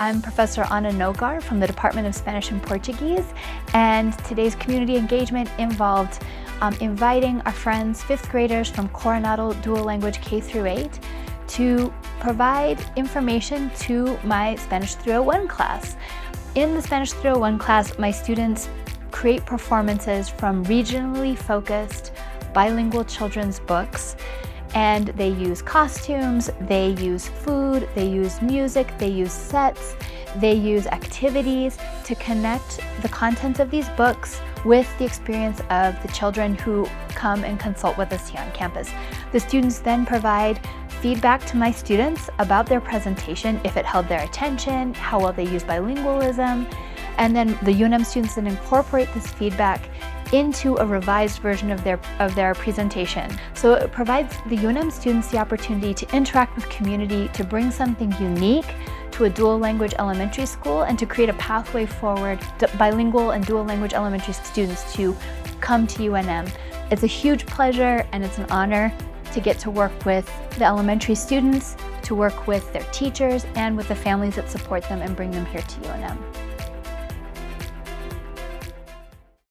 I'm Professor Ana Nogar from the Department of Spanish and Portuguese, and today's community engagement involved inviting our friends, 5th graders from Coronado Dual Language K through 8 to provide information to my Spanish 301 class. In the Spanish 301 class, my students create performances from regionally focused bilingual children's books, and they use costumes, they use food, they use music, they use sets, they use activities to connect the contents of these books with the experience of the children who come and consult with us here on campus. The students then provide feedback to my students about their presentation, if it held their attention, how well they use bilingualism, and then the UNM students then incorporate this feedback into a revised version of their presentation. So it provides the UNM students the opportunity to interact with community, to bring something unique to a dual language elementary school, and to create a pathway forward to bilingual and dual language elementary students to come to UNM. It's a huge pleasure and it's an honor to get to work with the elementary students, to work with their teachers, and with the families that support them and bring them here to UNM.